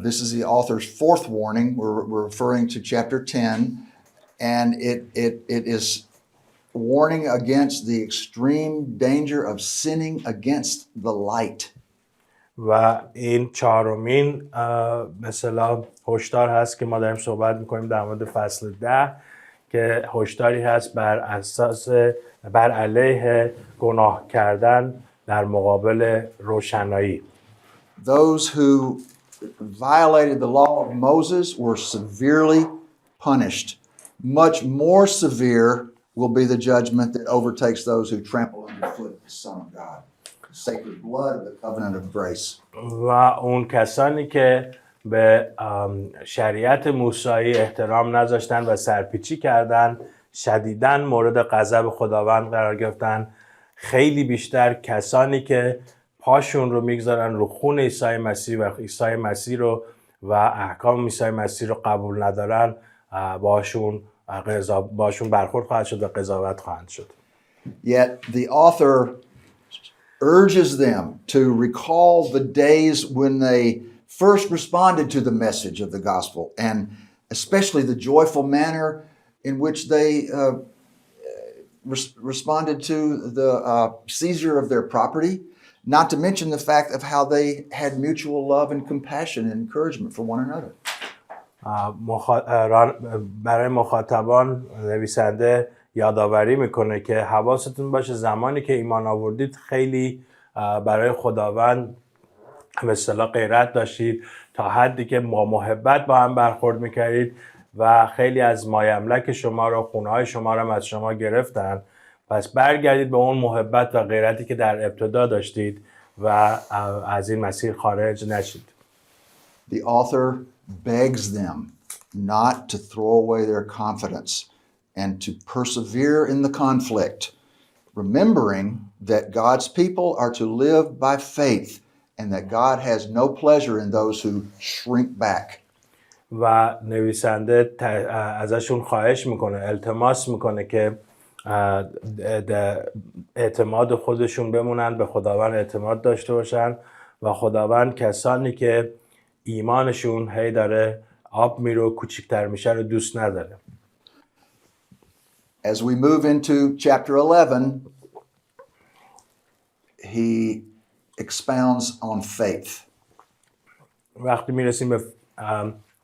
This is the author's fourth warning. We're referring to chapter 10, and it is warning against the extreme danger of sinning against the light. و این چهارمین مثلا هشدار هست که ما داریم صحبت میکنیم در مورد فصل 10 که هشداری هست بر علیه گناه کردن در مقابل روشنایی. Those who violated the law of Moses were severely punished. Much more severe will be the judgment that overtakes those who trample underfoot the Son of God, the sacred blood of the covenant of grace. و اون کسانی که به شریعت موسایی احترام نذاشتن و سرپیچی کردن شدیداً مورد غضب خداوند قرار گرفتن. خیلی بیشتر کسانی که پاشون رو میگذارن رو خون عیسی مسیح و عیسی مسیح رو و احکام عیسی مسیح رو قبول ندارن باشون برخورد خواهد شد و قضاوت خواهند شد. Yet the author urges them to recall the days when they first responded to the message of the gospel, and especially the joyful manner in which they responded to the seizure of their property, not to mention the fact of how they had mutual love and compassion and encouragement for one another. برای مخاطبان نویسنده یادآوری میکنه که حواستون باشه زمانی که ایمان آوردید خیلی برای خداوند به اصطلاح غیرت داشتید تا حدی که با محبت با هم برخورد میکردید و خیلی از مایملک شما رو خونه‌های شما رو از شما گرفتن. پس برگردید به اون محبت و غیرتی که در ابتدا داشتید و از این مسیر خارج نشید. The author begs them not to throw away their confidence and to persevere in the conflict, remembering that God's people are to live by faith and that God has no pleasure in those who shrink back. و نویسنده ازشون خواهش میکنه، التماس میکنه که اعتماد خودشون بمونن، به خداوند اعتماد داشته باشن و خداوند کسانی که ایمانشون هی داره آب میره و کوچکتر میشه رو دوست نداره. As we move into chapter 11, he expounds on faith. وقتی میرسیم به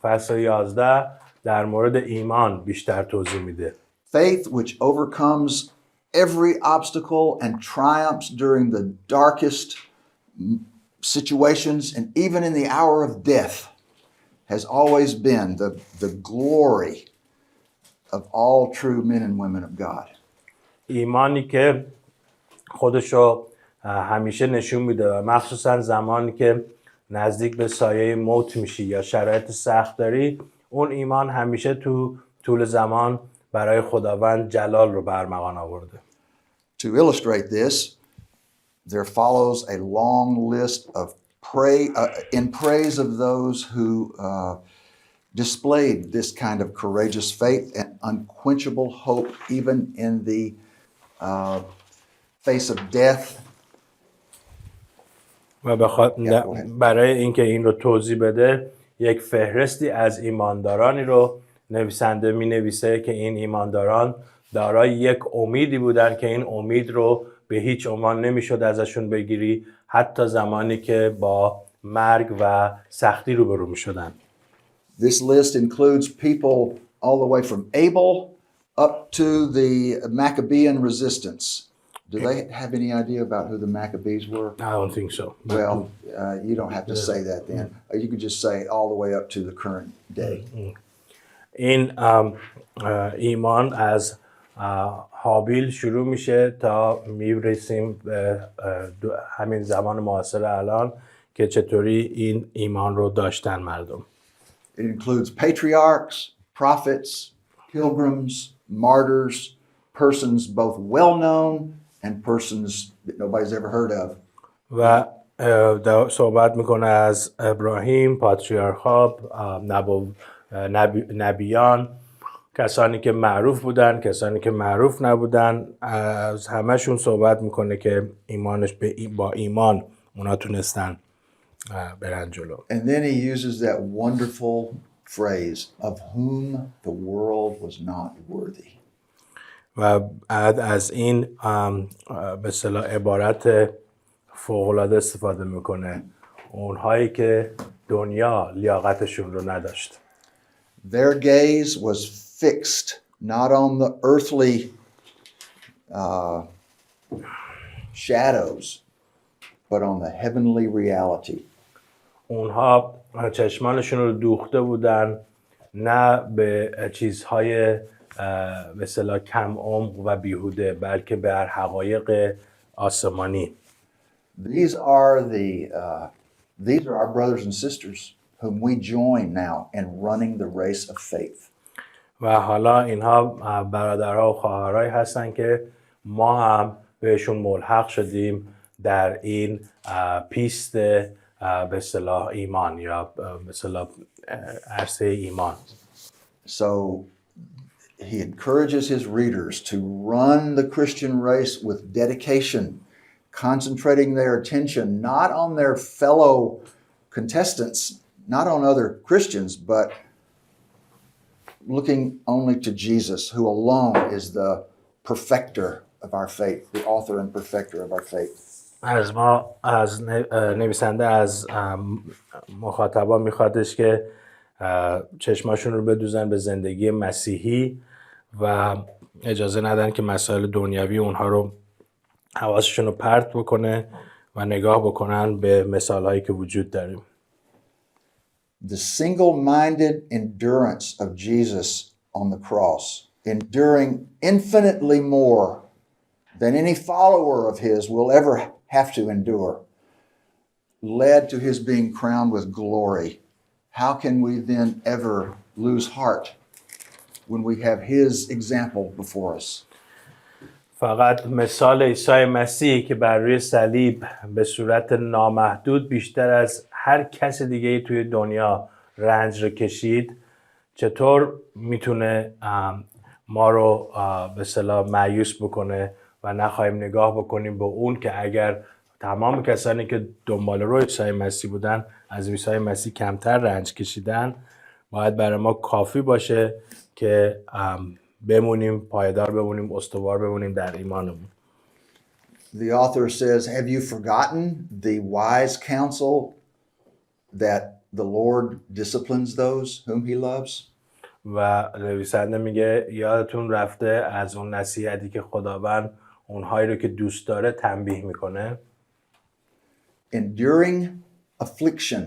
فصل 11 در مورد ایمان بیشتر توضیح میده. Faith which overcomes every obstacle and triumphs during the darkest situations and even in the hour of death has always been the glory of all true men and women of God. ایمانی که خودشو همیشه نشون میده و مخصوصا زمانی که نزدیک به سایه موت میشی یا شرایط سخت داری، اون ایمان همیشه تو طول زمان برای خداوند جلال رو برمغان آورده. To illustrate this, there follows a long list of in praise of those who displayed this kind of courageous faith and unquenchable hope even in the face of death. و برای اینکه این رو توضیح بده یک فهرستی از ایماندارانی رو نویسنده می نویسه که این ایمانداران دارای یک امیدی بودن که این امید رو به هیچ عنوان نمیشد ازشون بگیری حتی زمانی که با مرگ و سختی روبرو می شدن. This list includes people all the way from Abel up to the Maccabean resistance. Do they have any idea about who the Maccabees were? I don't think so. Well, you don't have to say that then. You could just say all the way up to the current day. این ایمان از هابیل شروع میشه تا میرسیم به همین زمان معاصر الان که چطوری این ایمان رو داشتن مردم. It includes patriarchs, prophets, pilgrims, martyrs, persons both well-known and persons that nobody's ever heard of. و صحبت میکنه از ابراهیم، پاتریارخا، نبیان، کسانی که معروف بودن، کسانی که معروف نبودن، از همهشون صحبت میکنه که ایمانش با ایمان اونا تونستن برن جلو. And then he uses that wonderful phrase, of whom the world was not worthy. و بعد از این به اصطلاح عبارت فوق‌العاده استفاده میکنه، اونهایی که دنیا لیاقتشون رو نداشت. Their gaze was fixed not on the earthly shadows, but on the heavenly reality. اونها چشمانشون رو دوخته بودن نه به چیزهای به اصطلاح کم عمق و بیهوده، بلکه بر حقایق آسمانی. These are our brothers and sisters whom we join now in running the race of faith. و حالا اینها برادرها و خواهرایی هستن که ما هم بهشون ملحق شدیم در این پیست به اصطلاح ایمان یا به اصطلاح عرصه ایمان. So he encourages his readers to run the Christian race with dedication, concentrating their attention not on their fellow contestants, not on other Christians, but looking only to Jesus, who alone is the perfecter of our faith, the author and perfecter of our faith. از نویسنده از مخاطبان میخوادش که چشماشون رو بدوزن به زندگی مسیحی و اجازه ندن که مسائل دنیوی اونها رو حواسشون رو پرت بکنه و نگاه بکنن به مثالهایی که وجود داریم. The single-minded endurance of Jesus on the cross, enduring infinitely more than any follower of his will ever have to endure, led to his being crowned with glory. How can we then ever lose heart when we have his example before us? فقط مثال عیسی مسیح که بر روی صلیب به صورت نامحدود بیشتر از هر کس دیگه توی دنیا رنج رو کشید، چطور میتونه ما رو به اصطلاح مایوس بکنه و نخواهیم نگاه بکنیم به اون که اگر تمام کسانی که دنبال روی عیسی مسیح بودن از عیسی مسیح کمتر رنج کشیدن، باید برای ما کافی باشه که بمونیم پایدار بمونیم استوار بمونیم در ایمانمون. The author says, have you forgotten the wise counsel that the Lord disciplines those whom he loves? و نویسنده میگه یادتون رفته از اون نصیحتی که خداوند اونهایی رو که دوست داره تنبیه میکنه؟ Enduring affliction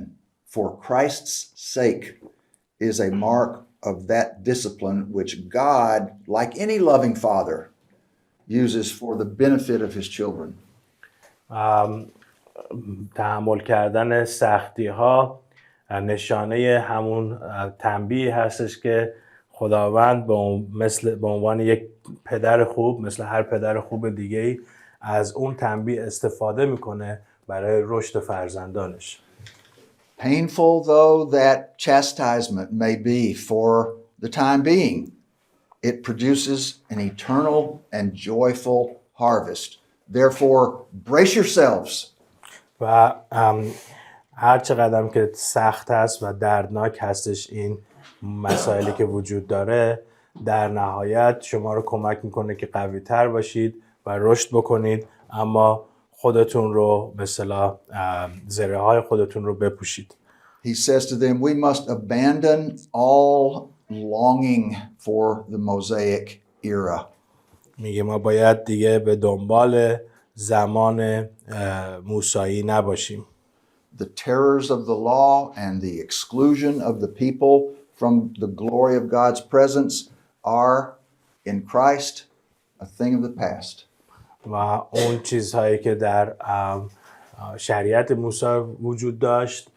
for Christ's sake is a mark of that discipline which God, like any loving father, uses for the benefit of his children. تحمل کردن سختی ها نشانه همون تنبیه هستش که خداوند به عنوان یک پدر خوب مثل هر پدر خوب دیگه‌ای از اون تنبیه استفاده میکنه برای رشد فرزندانش. Painful though that chastisement may be for the time being, it produces an eternal and joyful harvest. Therefore, brace yourselves. و هر چقدر که سخت است و دردناک هستش این مسائلی که وجود داره، در نهایت شما رو کمک میکنه که قوی تر باشید و رشد بکنید، اما خودتون رو به اصطلاح زره های خودتون رو بپوشید. He says to them, we must abandon all longing for the Mosaic era. میگه ما باید دیگه به دنبال زمان موسایی نباشیم. The terrors of the law and the exclusion of the people from the glory of God's presence are in Christ a thing of the past. و اون چیزهایی که در شریعت موسی وجود داشت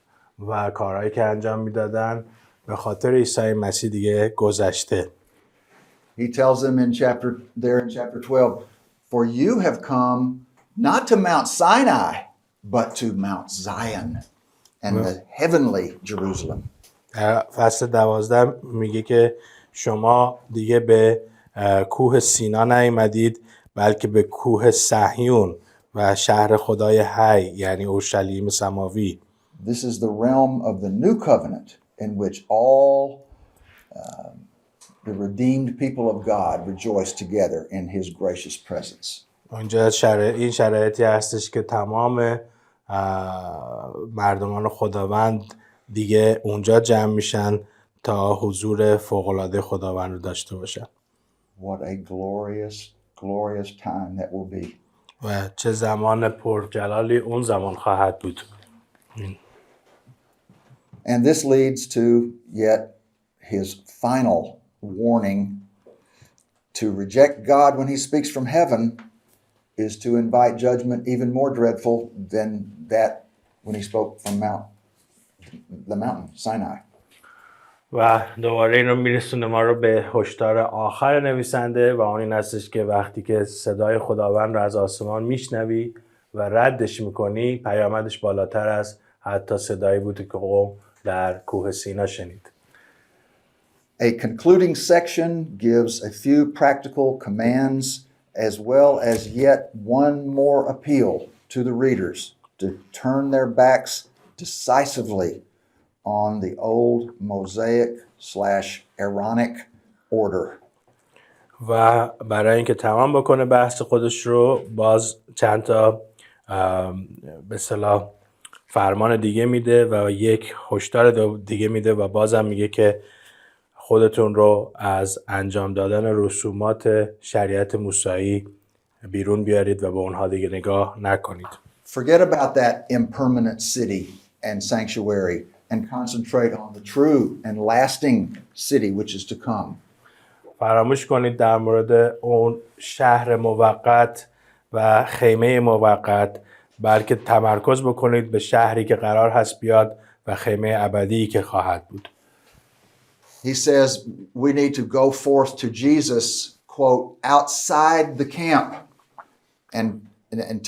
و کارهایی که انجام میدادن به خاطر عیسی مسیح دیگه گذشته. He tells them in chapter 12, for you have come not to Mount Sinai, but to Mount Zion and the heavenly Jerusalem. فصل 12 میگه که شما دیگه به کوه سینا نیامدید بلکه به کوه صهیون و شهر خدای حی یعنی اورشلیم سماوی. This is the realm of the new covenant in which all the redeemed people of God rejoice together in his gracious presence. اونجا این شرایطی هستش که تمام مردمان خداوند دیگه اونجا جمع میشن تا حضور فوق‌العاده خداوند رو داشته باشن. What a glorious time that will be. و چه زمان پرجلالی اون زمان خواهد بود. And this leads to yet his final warning to reject God when he speaks from heaven is to invite judgment even more dreadful than that when he spoke from the mountain, Sinai. و دوباره این رو میرسونه ما رو به هشدار آخر نویسنده و اون این هستش که وقتی که صدای خداوند رو از آسمان میشنوی و ردش میکنی پیامدش بالاتر از حتی صدایی بود که قوم در کوه سینا شنید. A concluding section gives a few practical commands as well as yet one more appeal to the readers to turn their backs decisively on the old Mosaic/Aaronic order. و برای اینکه تمام بکنه بحث خودش رو باز چند تا به اصطلاح فرمان دیگه میده و یک هشدار دیگه میده و بازم میگه که خودتون رو از انجام دادن رسومات شریعت موسیایی بیرون بیارید و به اونها دیگه نگاه نکنید. Forget about that impermanent city and sanctuary and concentrate on the true and lasting city which is to come. فراموش کنید در مورد اون شهر موقت و خیمه موقت، بلکه تمرکز بکنید به شهری که قرار هست بیاد و خیمه ابدی که خواهد بود. He says we need to go forth to Jesus, quote, outside the camp and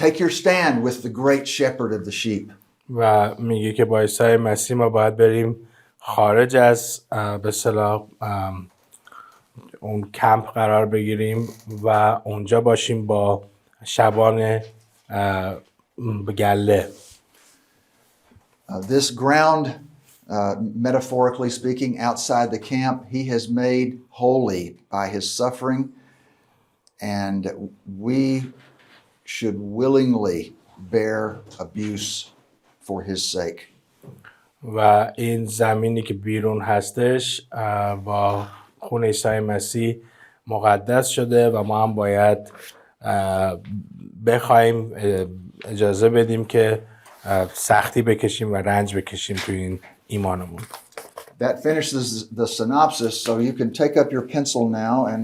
take your stand with the great shepherd of the sheep. و میگه که با عیسی مسیح ما باید بریم خارج از به اصطلاح اون کمپ قرار بگیریم و اونجا باشیم با شبان گله. This ground, metaphorically speaking, outside the camp, he has made holy by his suffering, and we should willingly bear abuse for his sake. و این زمینی که بیرون هستش با خون عیسی مسیح مقدس شده و ما هم باید بخوایم اجازه بدیم که سختی بکشیم و رنج بکشیم توی این ایمانمون. That finishes the synopsis, so you can take up your pencil now and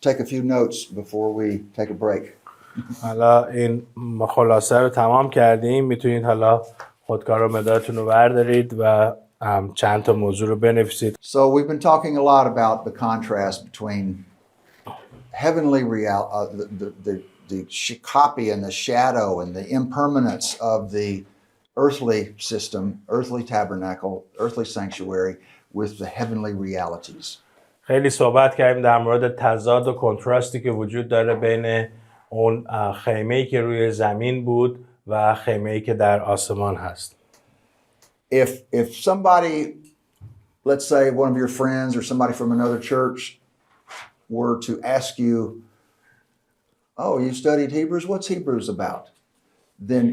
take a few notes before we take a break. حالا این خلاصه رو تمام کردیم، میتونید حالا خودکار و مدادتون رو بردارید و چند تا موضوع رو بنویسید. So we've been talking a lot about the contrast between heavenly reality, the copy and the shadow and the impermanence of the earthly system, earthly tabernacle, earthly sanctuary with the heavenly realities. خیلی صحبت کردیم در مورد تضاد و کنتراستی که وجود داره بین اون خیمه‌ای که روی زمین بود و خیمه‌ای که در آسمان هست. If somebody, let's say one of your friends or somebody from another church were to ask you, oh, you studied Hebrews? What's Hebrews about? Then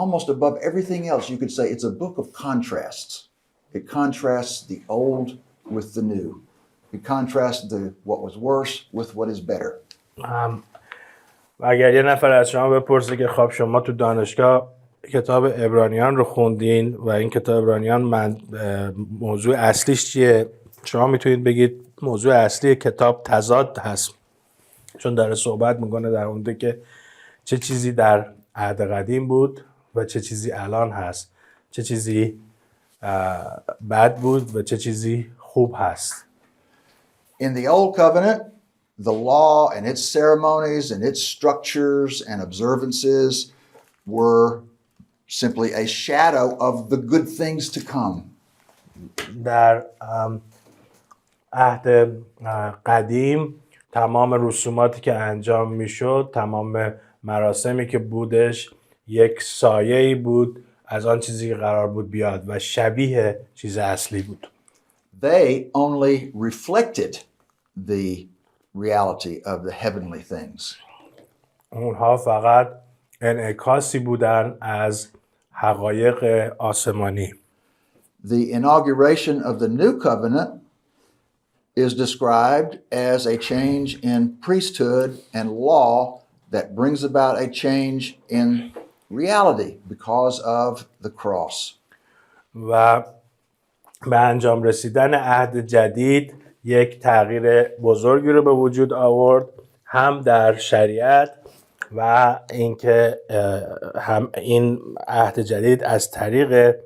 almost above everything else, you could say it's a book of contrasts. It contrasts the old with the new. It contrasts what was worse with what is better. اگر یه نفر از شما بپرسه که خب شما تو دانشگاه کتاب عبرانیان رو خوندین و این کتاب عبرانیان موضوع اصلیش چیه؟ شما میتونید بگید موضوع اصلی کتاب تضاد هست، چون داره صحبت میکنه در اونده که چه چیزی در عهد قدیم بود و چه چیزی الان هست، چه چیزی بد بود و چه چیزی خوب هست. In the old covenant, the law and its ceremonies and its structures and observances were simply a shadow of the good things to come. در عهد قدیم تمام رسوماتی که انجام میشد، تمام مراسمی که بودش یک سایه‌ای بود از آن چیزی که قرار بود بیاد و شبیه چیز اصلی بود. They only reflected the reality of the heavenly things. اونها فقط انعکاسی بودن از حقایق آسمانی. The inauguration of the new covenant is described as a change in priesthood and law that brings about a change in reality because of the cross. و به انجام رسیدن عهد جدید یک تغییر بزرگی رو به وجود آورد، هم در شریعت و اینکه هم این عهد جدید از طریق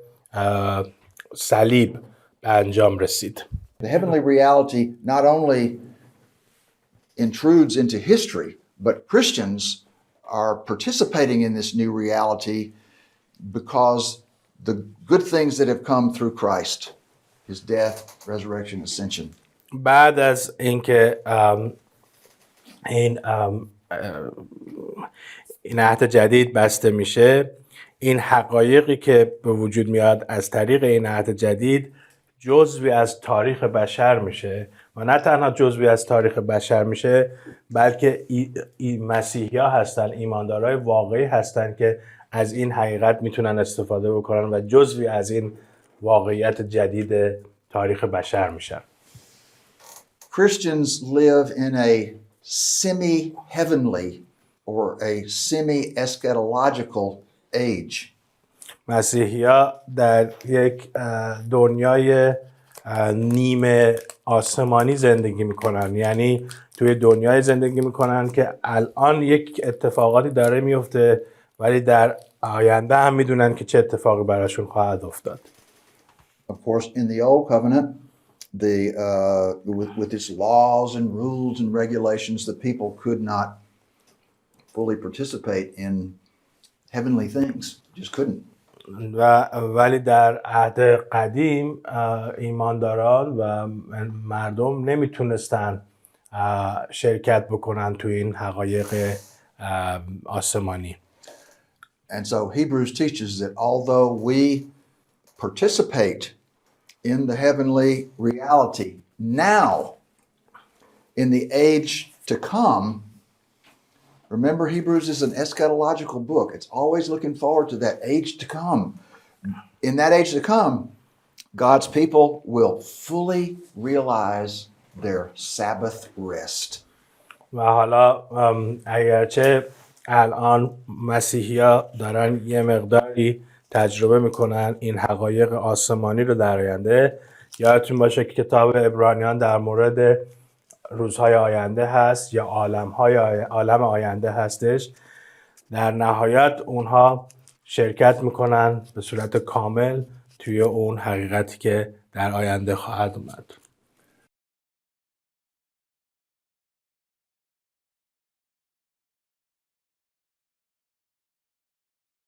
صلیب به انجام رسید. The heavenly reality not only intrudes into history, but Christians are participating in this new reality because the good things that have come through Christ, his death, resurrection, ascension. بعد از اینکه این عهد جدید بسته میشه، این حقایقی که به وجود میاد از طریق این عهد جدید جزوی از تاریخ بشر میشه و نه تنها جزوی از تاریخ بشر میشه، بلکه مسیحی ها هستن، ایماندارای واقعی هستن که از این حقیقت میتونن استفاده بکنن و جزوی از این واقعیت جدید تاریخ بشر میشن. Christians live in a semi-heavenly or a semi-eschatological age. مسیحی‌ها در یک دنیای نیمه آسمانی زندگی میکنن، یعنی توی دنیای زندگی میکنن که الان یک اتفاقاتی داره میفته ولی در آینده هم میدونن که چه اتفاقی براشون خواهد افتاد. Of course, in the Old Covenant, with its laws and rules and regulations, the people could not fully participate in heavenly things. Just couldn't. ولی در عهد قدیم ایمانداران و مردم نمیتونستن شرکت بکنن تو این حقایق آسمانی. And so Hebrews teaches that although we participate in the heavenly reality now, in the age to come, remember, Hebrews is an eschatological book. It's always looking forward to that age to come. In that age to come, God's people will fully realize their Sabbath rest. و حالا اگرچه الان مسیحی‌ها دارن یه مقداری تجربه میکنن این حقایق آسمانی رو در آینده، یادتون باشه که کتاب عبرانیان در مورد روزهای آینده هست یا عالم آینده هستش. در نهایت اونها شرکت میکنن به صورت کامل توی اون حقیقتی که در آینده خواهد اومد.